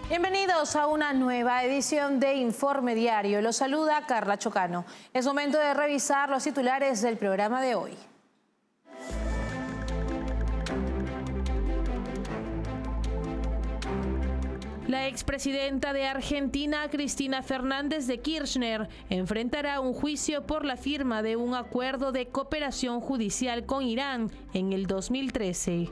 Bienvenidos a una nueva edición de Informe Diario. Los saluda Carla Chocano. Es momento de revisar los titulares del programa de hoy. La expresidenta de Argentina, Cristina Fernández de Kirchner, enfrentará un juicio por la firma de un acuerdo de cooperación judicial con Irán en el 2013.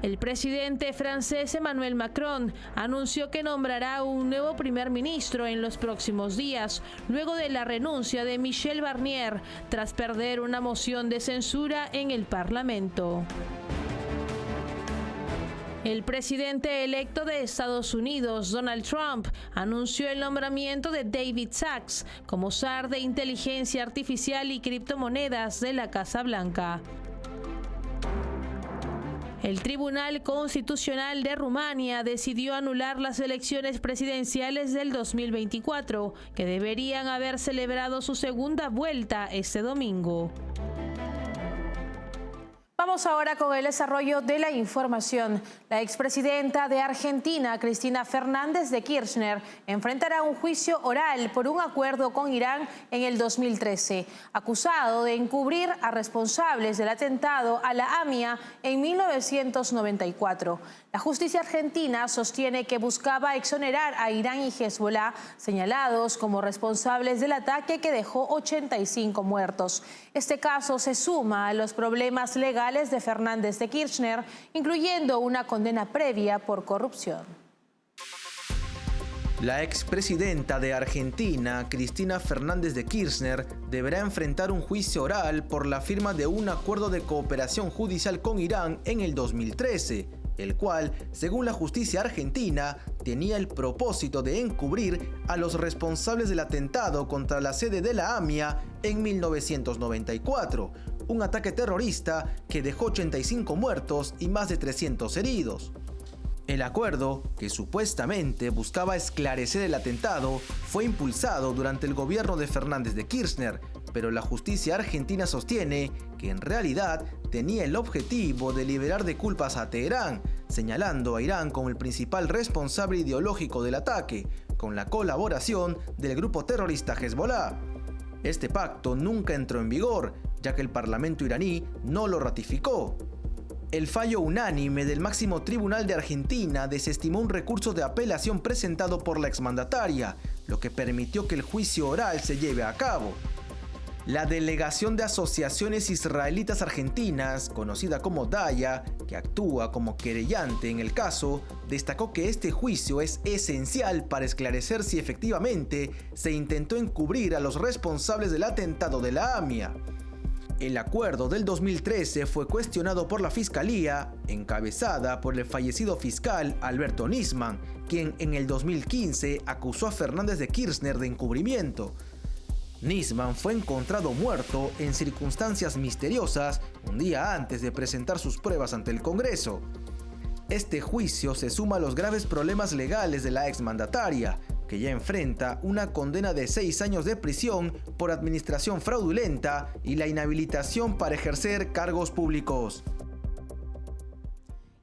El presidente francés Emmanuel Macron anunció que nombrará un nuevo primer ministro en los próximos días, luego de la renuncia de Michel Barnier tras perder una moción de censura en el Parlamento. El presidente electo de Estados Unidos, Donald Trump, anunció el nombramiento de David Sacks como zar de inteligencia artificial y criptomonedas de la Casa Blanca. El Tribunal Constitucional de Rumania decidió anular las elecciones presidenciales del 2024, que deberían haber celebrado su segunda vuelta este domingo. Vamos ahora con el desarrollo de la información. La expresidenta de Argentina, Cristina Fernández de Kirchner, enfrentará un juicio oral por un acuerdo con Irán en el 2013, acusado de encubrir a responsables del atentado a la AMIA en 1994. La justicia argentina sostiene que buscaba exonerar a Irán y Hezbollah, señalados como responsables del ataque que dejó 85 muertos. Este caso se suma a los problemas legales de Fernández de Kirchner, incluyendo una condena previa por corrupción. La expresidenta de Argentina, Cristina Fernández de Kirchner, deberá enfrentar un juicio oral por la firma de un acuerdo de cooperación judicial con Irán en el 2013, el cual, según la justicia argentina, tenía el propósito de encubrir a los responsables del atentado contra la sede de la AMIA en 1994, un ataque terrorista que dejó 85 muertos y más de 300 heridos. El acuerdo, que supuestamente buscaba esclarecer el atentado, fue impulsado durante el gobierno de Fernández de Kirchner, pero la justicia argentina sostiene que en realidad tenía el objetivo de liberar de culpas a Teherán, señalando a Irán como el principal responsable ideológico del ataque, con la colaboración del grupo terrorista Hezbollah. Este pacto nunca entró en vigor, ya que el parlamento iraní no lo ratificó. El fallo unánime del máximo tribunal de Argentina desestimó un recurso de apelación presentado por la exmandataria, lo que permitió que el juicio oral se lleve a cabo. La Delegación de Asociaciones Israelitas Argentinas, conocida como DAIA, que actúa como querellante en el caso, destacó que este juicio es esencial para esclarecer si efectivamente se intentó encubrir a los responsables del atentado de la AMIA. El acuerdo del 2013 fue cuestionado por la Fiscalía, encabezada por el fallecido fiscal Alberto Nisman, quien en el 2015 acusó a Fernández de Kirchner de encubrimiento. Nisman fue encontrado muerto en circunstancias misteriosas un día antes de presentar sus pruebas ante el Congreso. Este juicio se suma a los graves problemas legales de la exmandataria, que ya enfrenta una condena de 6 años de prisión por administración fraudulenta y la inhabilitación para ejercer cargos públicos.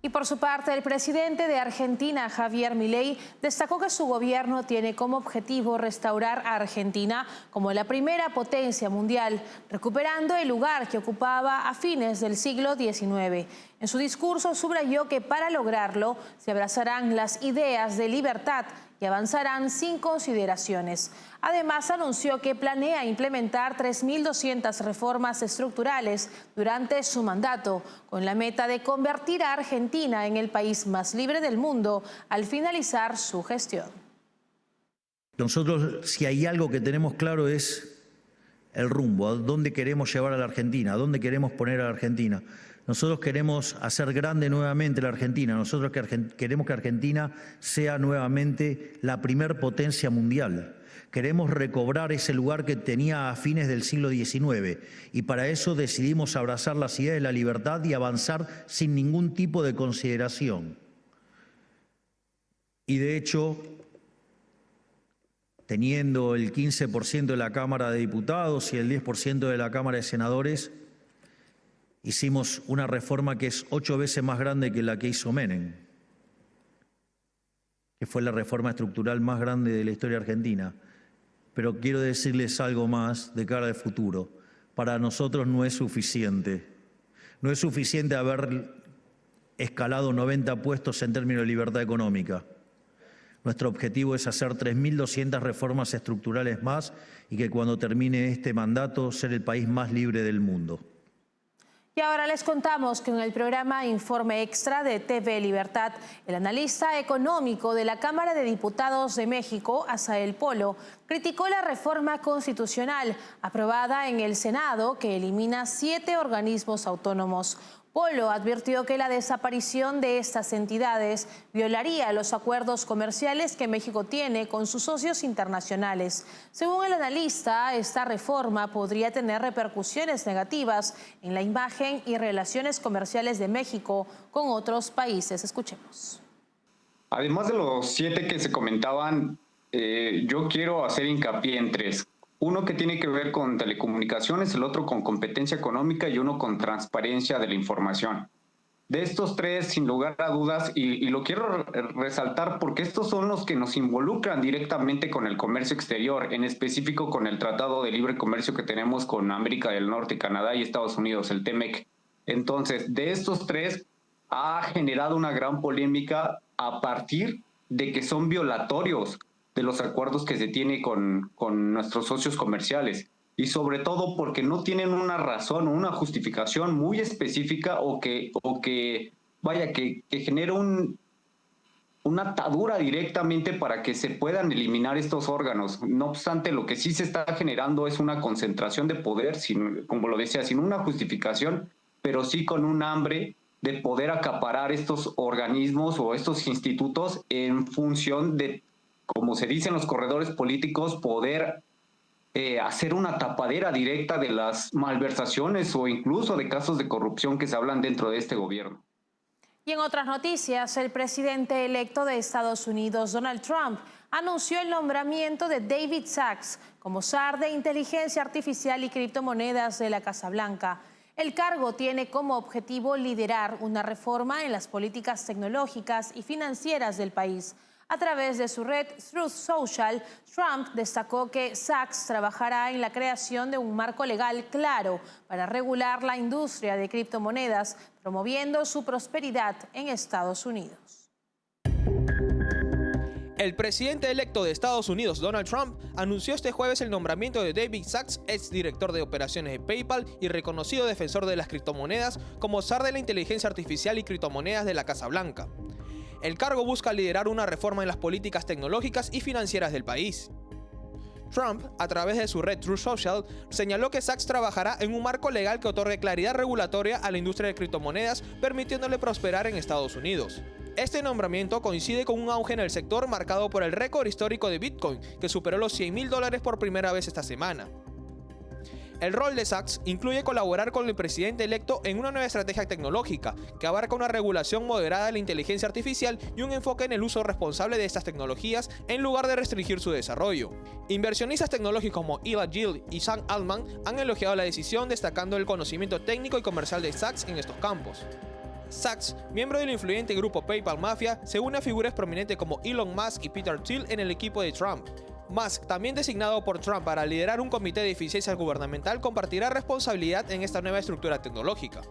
Y por su parte, el presidente de Argentina, Javier Milei, destacó que su gobierno tiene como objetivo restaurar a Argentina como la primera potencia mundial, recuperando el lugar que ocupaba a fines del siglo XIX. En su discurso subrayó que para lograrlo se abrazarán las ideas de libertad y avanzarán sin consideraciones. Además, anunció que planea implementar 3.200 reformas estructurales durante su mandato, con la meta de convertir a Argentina en el país más libre del mundo al finalizar su gestión. Nosotros, si hay algo que tenemos claro, es el rumbo, a dónde queremos llevar a la Argentina, a dónde queremos poner a la Argentina. Nosotros queremos hacer grande nuevamente la Argentina, nosotros queremos que Argentina sea nuevamente la primer potencia mundial. Queremos recobrar ese lugar que tenía a fines del siglo XIX y para eso decidimos abrazar las ideas de la libertad y avanzar sin ningún tipo de consideración. Y de hecho, teniendo el 15% de la Cámara de Diputados y el 10% de la Cámara de Senadores, hicimos una reforma que es 8 veces más grande que la que hizo Menem. que fue la reforma estructural más grande de la historia argentina. Pero quiero decirles algo más de cara al futuro. Para nosotros no es suficiente. No es suficiente haber escalado 90 puestos en términos de libertad económica. Nuestro objetivo es hacer 3.200 reformas estructurales más y que cuando termine este mandato ser el país más libre del mundo. Y ahora les contamos que en el programa Informe Extra de TV Libertad, el analista económico de la Cámara de Diputados de México, Asael Polo, criticó la reforma constitucional aprobada en el Senado que elimina 7 organismos autónomos. Polo advirtió que la desaparición de estas entidades violaría los acuerdos comerciales que México tiene con sus socios internacionales. Según el analista, esta reforma podría tener repercusiones negativas en la imagen y relaciones comerciales de México con otros países. Escuchemos. Además de los 7 que se comentaban, yo quiero hacer hincapié en 3. Uno que tiene que ver con telecomunicaciones, el otro con competencia económica y uno con transparencia de la información. De estos 3, sin lugar a dudas, y lo quiero resaltar porque estos son los que nos involucran directamente con el comercio exterior, en específico con el Tratado de Libre Comercio que tenemos con América del Norte, Canadá y Estados Unidos, el TEMEC. Entonces, de estos 3, ha generado una gran polémica a partir de que son violatorios de los acuerdos que se tiene con nuestros socios comerciales y sobre todo porque no tienen una razón o una justificación muy específica o que genere una atadura directamente para que se puedan eliminar estos órganos. No obstante, lo que sí se está generando es una concentración de poder, como lo decía, sin una justificación, pero sí con un hambre de poder acaparar estos organismos o estos institutos en función de, como se dice en los corredores políticos, poder hacer una tapadera directa de las malversaciones o incluso de casos de corrupción que se hablan dentro de este gobierno. Y en otras noticias, el presidente electo de Estados Unidos, Donald Trump, anunció el nombramiento de David Sacks como zar de inteligencia artificial y criptomonedas de la Casa Blanca. El cargo tiene como objetivo liderar una reforma en las políticas tecnológicas y financieras del país. A través de su red Truth Social, Trump destacó que Sacks trabajará en la creación de un marco legal claro para regular la industria de criptomonedas, promoviendo su prosperidad en Estados Unidos. El presidente electo de Estados Unidos, Donald Trump, anunció este jueves el nombramiento de David Sacks, exdirector de operaciones de PayPal y reconocido defensor de las criptomonedas, como zar de la inteligencia artificial y criptomonedas de la Casa Blanca. El cargo busca liderar una reforma en las políticas tecnológicas y financieras del país. Trump, a través de su red Truth Social, señaló que Sacks trabajará en un marco legal que otorgue claridad regulatoria a la industria de criptomonedas, permitiéndole prosperar en Estados Unidos. Este nombramiento coincide con un auge en el sector marcado por el récord histórico de Bitcoin, que superó los $100.000 por primera vez esta semana. El rol de Sacks incluye colaborar con el presidente electo en una nueva estrategia tecnológica que abarca una regulación moderada de la inteligencia artificial y un enfoque en el uso responsable de estas tecnologías en lugar de restringir su desarrollo. Inversionistas tecnológicos como Eli Gil y Sam Altman han elogiado la decisión, destacando el conocimiento técnico y comercial de Sacks en estos campos. Sacks, miembro del influyente grupo PayPal Mafia, se une a figuras prominentes como Elon Musk y Peter Thiel en el equipo de Trump. Musk, también designado por Trump para liderar un comité de eficiencia gubernamental, compartirá responsabilidad en esta nueva estructura tecnológica.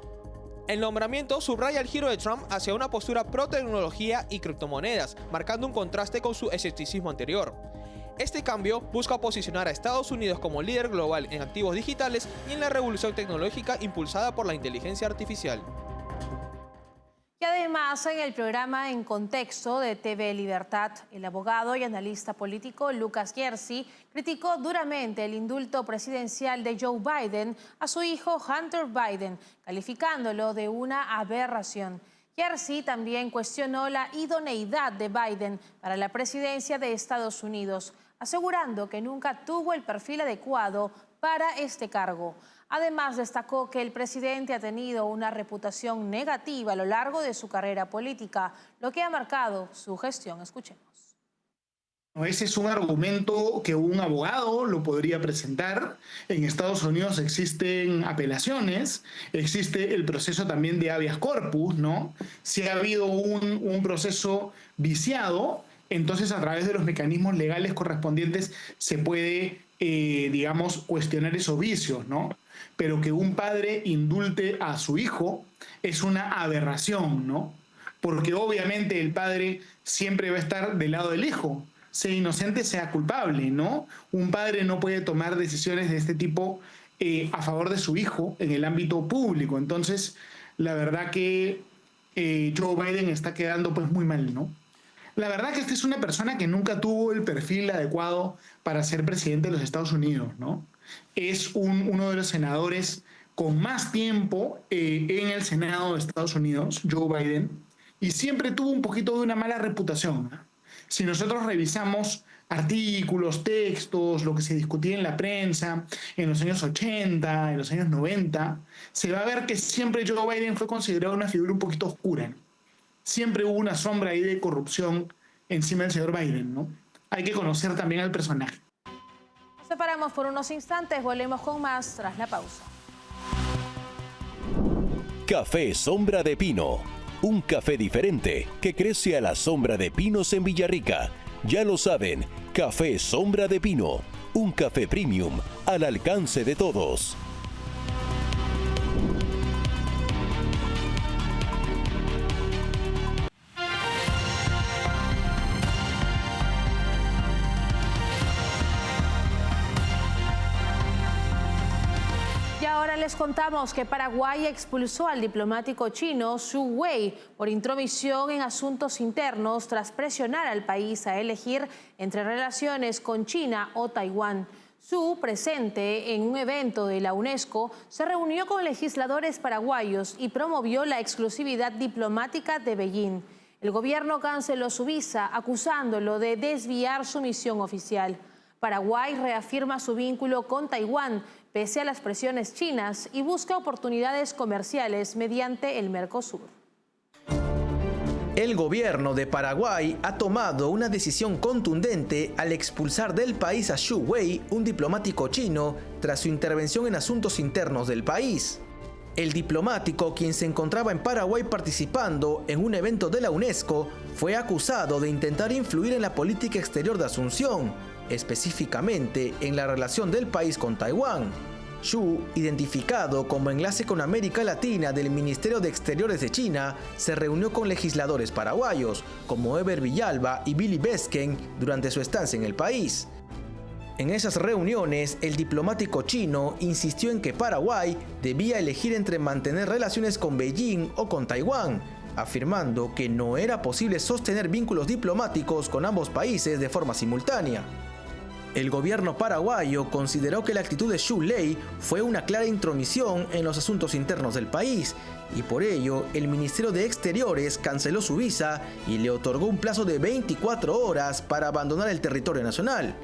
El nombramiento subraya el giro de Trump hacia una postura pro-tecnología y criptomonedas, marcando un contraste con su escepticismo anterior. Este cambio busca posicionar a Estados Unidos como líder global en activos digitales y en la revolución tecnológica impulsada por la inteligencia artificial. Y además, en el programa En Contexto de TV Libertad, el abogado y analista político Lucas Jersey criticó duramente el indulto presidencial de Joe Biden a su hijo Hunter Biden, calificándolo de una aberración. Jersey también cuestionó la idoneidad de Biden para la presidencia de Estados Unidos, asegurando que nunca tuvo el perfil adecuado para este cargo. Además, destacó que el presidente ha tenido una reputación negativa a lo largo de su carrera política, lo que ha marcado su gestión. Escuchemos. Ese es un argumento que un abogado lo podría presentar. En Estados Unidos existen apelaciones, existe el proceso también de habeas corpus, ¿no? Si ha habido un proceso viciado, entonces a través de los mecanismos legales correspondientes se puede, digamos, cuestionar esos vicios, ¿no? Pero que un padre indulte a su hijo es una aberración, ¿no? Porque obviamente el padre siempre va a estar del lado del hijo, sea inocente, sea culpable, ¿no? Un padre no puede tomar decisiones de este tipo a favor de su hijo en el ámbito público. Entonces, la verdad que Joe Biden está quedando pues muy mal, ¿no? La verdad que esta es una persona que nunca tuvo el perfil adecuado para ser presidente de los Estados Unidos, ¿no? Es uno de los senadores con más tiempo en el Senado de Estados Unidos, Joe Biden, y siempre tuvo un poquito de una mala reputación, ¿no? Si nosotros revisamos artículos, textos, lo que se discutía en la prensa en los años 80, en los años 90, se va a ver que siempre Joe Biden fue considerado una figura un poquito oscura, ¿no? Siempre hubo una sombra ahí de corrupción encima del señor Biden, ¿no? Hay que conocer también al personaje. Nos separamos por unos instantes, volvemos con más tras la pausa. Café Sombra de Pino. Un café diferente que crece a la sombra de pinos en Villarrica. Ya lo saben, Café Sombra de Pino. Un café premium al alcance de todos. Les contamos que Paraguay expulsó al diplomático chino Zhu Wei por intromisión en asuntos internos tras presionar al país a elegir entre relaciones con China o Taiwán. Zhu, presente en un evento de la UNESCO, se reunió con legisladores paraguayos y promovió la exclusividad diplomática de Beijing. El gobierno canceló su visa, acusándolo de desviar su misión oficial. Paraguay reafirma su vínculo con Taiwán, pese a las presiones chinas, y busca oportunidades comerciales mediante el Mercosur. El gobierno de Paraguay ha tomado una decisión contundente al expulsar del país a Zhu Wei, un diplomático chino, tras su intervención en asuntos internos del país. El diplomático, quien se encontraba en Paraguay participando en un evento de la UNESCO, fue acusado de intentar influir en la política exterior de Asunción, específicamente en la relación del país con Taiwán. Zhu, identificado como enlace con América Latina del Ministerio de Exteriores de China, se reunió con legisladores paraguayos, como Eber Villalba y Billy Besken, durante su estancia en el país. En esas reuniones, el diplomático chino insistió en que Paraguay debía elegir entre mantener relaciones con Beijing o con Taiwán, afirmando que no era posible sostener vínculos diplomáticos con ambos países de forma simultánea. El gobierno paraguayo consideró que la actitud de Zhu Wei fue una clara intromisión en los asuntos internos del país, y por ello el Ministerio de Exteriores canceló su visa y le otorgó un plazo de 24 horas para abandonar el territorio nacional.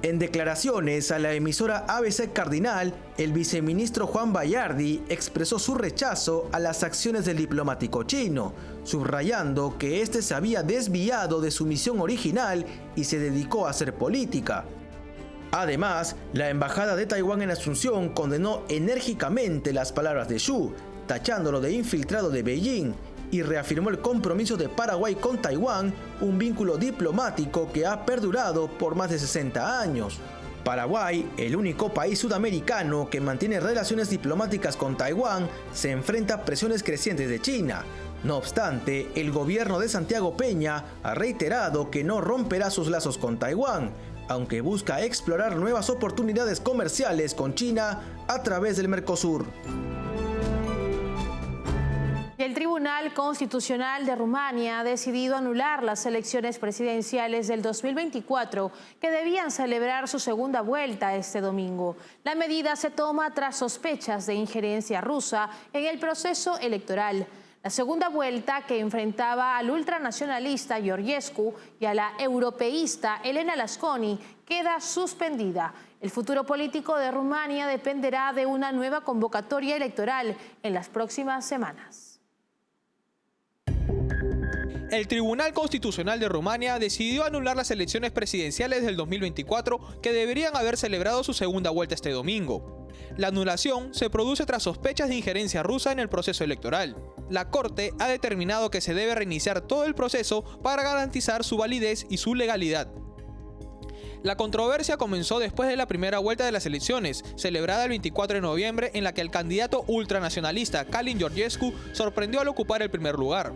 En declaraciones a la emisora ABC Cardinal, el viceministro Juan Bayardi expresó su rechazo a las acciones del diplomático chino, subrayando que este se había desviado de su misión original y se dedicó a hacer política. Además, la embajada de Taiwán en Asunción condenó enérgicamente las palabras de Zhu, tachándolo de infiltrado de Beijing, y reafirmó el compromiso de Paraguay con Taiwán, un vínculo diplomático que ha perdurado por más de 60 años. Paraguay, el único país sudamericano que mantiene relaciones diplomáticas con Taiwán, se enfrenta a presiones crecientes de China. No obstante, el gobierno de Santiago Peña ha reiterado que no romperá sus lazos con Taiwán, aunque busca explorar nuevas oportunidades comerciales con China a través del Mercosur. El Tribunal Constitucional de Rumania ha decidido anular las elecciones presidenciales del 2024, que debían celebrar su segunda vuelta este domingo. La medida se toma tras sospechas de injerencia rusa en el proceso electoral. La segunda vuelta, que enfrentaba al ultranacionalista Georgescu y a la europeísta Elena Lasconi, queda suspendida. El futuro político de Rumania dependerá de una nueva convocatoria electoral en las próximas semanas. El Tribunal Constitucional de Rumania decidió anular las elecciones presidenciales del 2024 que deberían haber celebrado su segunda vuelta este domingo. La anulación se produce tras sospechas de injerencia rusa en el proceso electoral. La Corte ha determinado que se debe reiniciar todo el proceso para garantizar su validez y su legalidad. La controversia comenzó después de la primera vuelta de las elecciones, celebrada el 24 de noviembre, en la que el candidato ultranacionalista Calin Georgescu sorprendió al ocupar el primer lugar.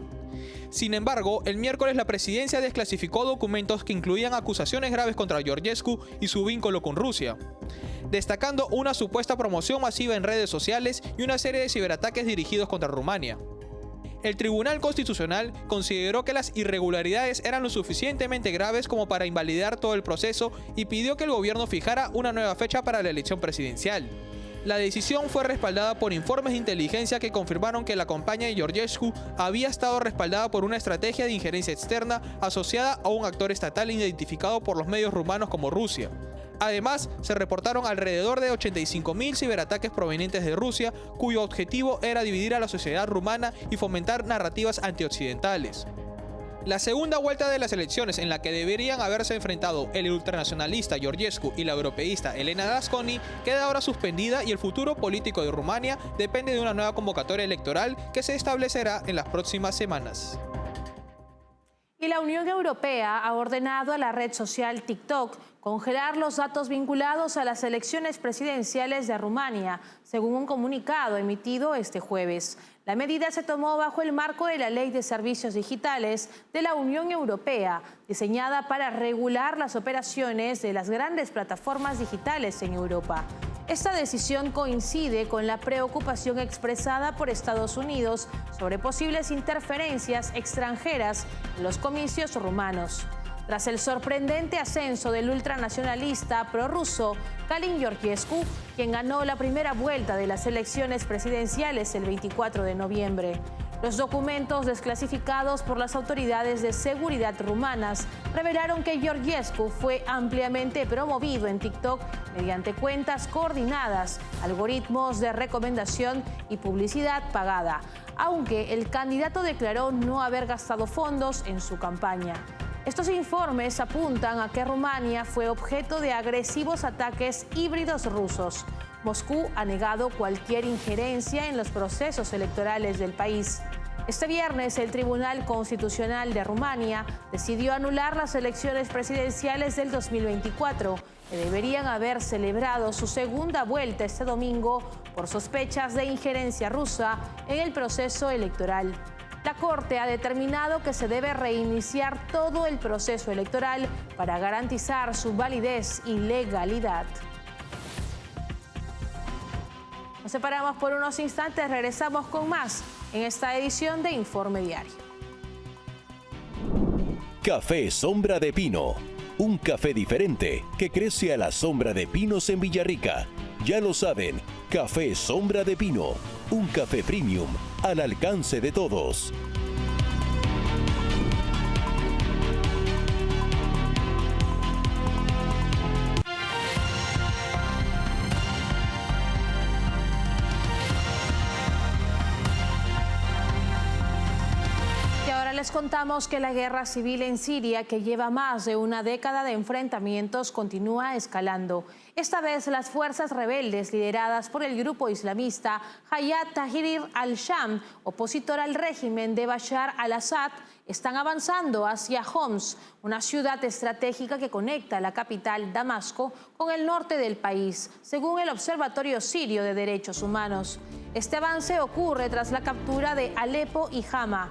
Sin embargo, el miércoles la presidencia desclasificó documentos que incluían acusaciones graves contra Georgescu y su vínculo con Rusia, destacando una supuesta promoción masiva en redes sociales y una serie de ciberataques dirigidos contra Rumania. El Tribunal Constitucional consideró que las irregularidades eran lo suficientemente graves como para invalidar todo el proceso y pidió que el gobierno fijara una nueva fecha para la elección presidencial. La decisión fue respaldada por informes de inteligencia que confirmaron que la campaña de Georgescu había estado respaldada por una estrategia de injerencia externa asociada a un actor estatal identificado por los medios rumanos como Rusia. Además, se reportaron alrededor de 85.000 ciberataques provenientes de Rusia, cuyo objetivo era dividir a la sociedad rumana y fomentar narrativas antioccidentales. La segunda vuelta de las elecciones, en la que deberían haberse enfrentado el ultranacionalista Georgescu y la europeísta Elena Dasconi, queda ahora suspendida y el futuro político de Rumania depende de una nueva convocatoria electoral que se establecerá en las próximas semanas. Y la Unión Europea ha ordenado a la red social TikTok congelar los datos vinculados a las elecciones presidenciales de Rumania, según un comunicado emitido este jueves. La medida se tomó bajo el marco de la Ley de Servicios Digitales de la Unión Europea, diseñada para regular las operaciones de las grandes plataformas digitales en Europa. Esta decisión coincide con la preocupación expresada por Estados Unidos sobre posibles interferencias extranjeras en los comicios rumanos. Tras el sorprendente ascenso del ultranacionalista prorruso Calin Georgescu, quien ganó la primera vuelta de las elecciones presidenciales el 24 de noviembre. Los documentos desclasificados por las autoridades de seguridad rumanas revelaron que Georgescu fue ampliamente promovido en TikTok mediante cuentas coordinadas, algoritmos de recomendación y publicidad pagada, aunque el candidato declaró no haber gastado fondos en su campaña. Estos informes apuntan a que Rumania fue objeto de agresivos ataques híbridos rusos. Moscú ha negado cualquier injerencia en los procesos electorales del país. Este viernes, el Tribunal Constitucional de Rumania decidió anular las elecciones presidenciales del 2024, que deberían haber celebrado su segunda vuelta este domingo por sospechas de injerencia rusa en el proceso electoral. La Corte ha determinado que se debe reiniciar todo el proceso electoral para garantizar su validez y legalidad. Nos separamos por unos instantes, regresamos con más en esta edición de Informe Diario. Café Sombra de Pino, un café diferente que crece a la sombra de pinos en Villarrica. Ya lo saben, Café Sombra de Pino, un café premium al alcance de todos. Les contamos que la guerra civil en Siria, que lleva más de una década de enfrentamientos, continúa escalando. Esta vez las fuerzas rebeldes lideradas por el grupo islamista Hayat Tahrir al-Sham, opositor al régimen de Bashar al-Assad, están avanzando hacia Homs, una ciudad estratégica que conecta la capital Damasco con el norte del país, según el Observatorio Sirio de Derechos Humanos. Este avance ocurre tras la captura de Alepo y Hama.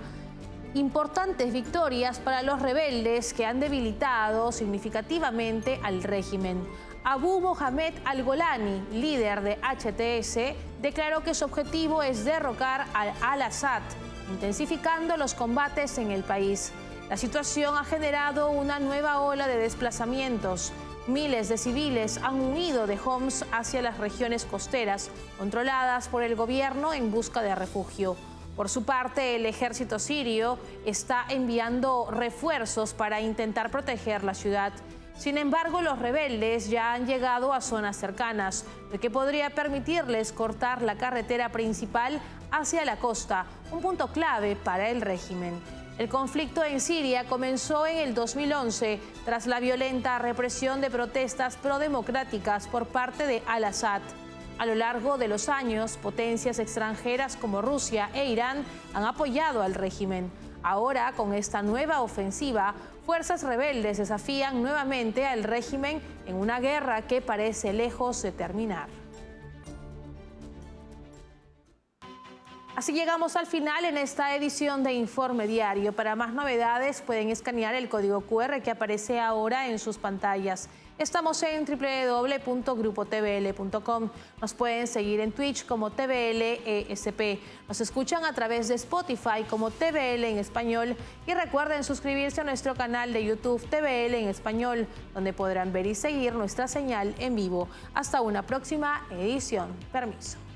Importantes victorias para los rebeldes que han debilitado significativamente al régimen. Abu Mohamed al-Golani, líder de HTS, declaró que su objetivo es derrocar al-Assad, intensificando los combates en el país. La situación ha generado una nueva ola de desplazamientos. Miles de civiles han huido de Homs hacia las regiones costeras, controladas por el gobierno en busca de refugio. Por su parte, el ejército sirio está enviando refuerzos para intentar proteger la ciudad. Sin embargo, los rebeldes ya han llegado a zonas cercanas, lo que podría permitirles cortar la carretera principal hacia la costa, un punto clave para el régimen. El conflicto en Siria comenzó en el 2011 tras la violenta represión de protestas prodemocráticas por parte de al-Assad. A lo largo de los años, potencias extranjeras como Rusia e Irán han apoyado al régimen. Ahora, con esta nueva ofensiva, fuerzas rebeldes desafían nuevamente al régimen en una guerra que parece lejos de terminar. Así llegamos al final en esta edición de Informe Diario. Para más novedades pueden escanear el código QR que aparece ahora en sus pantallas. Estamos en www.grupotvl.com. Nos pueden seguir en Twitch como TVLESP. Nos escuchan a través de Spotify como TVL en español. Y recuerden suscribirse a nuestro canal de YouTube TVL en español, donde podrán ver y seguir nuestra señal en vivo. Hasta una próxima edición. Permiso.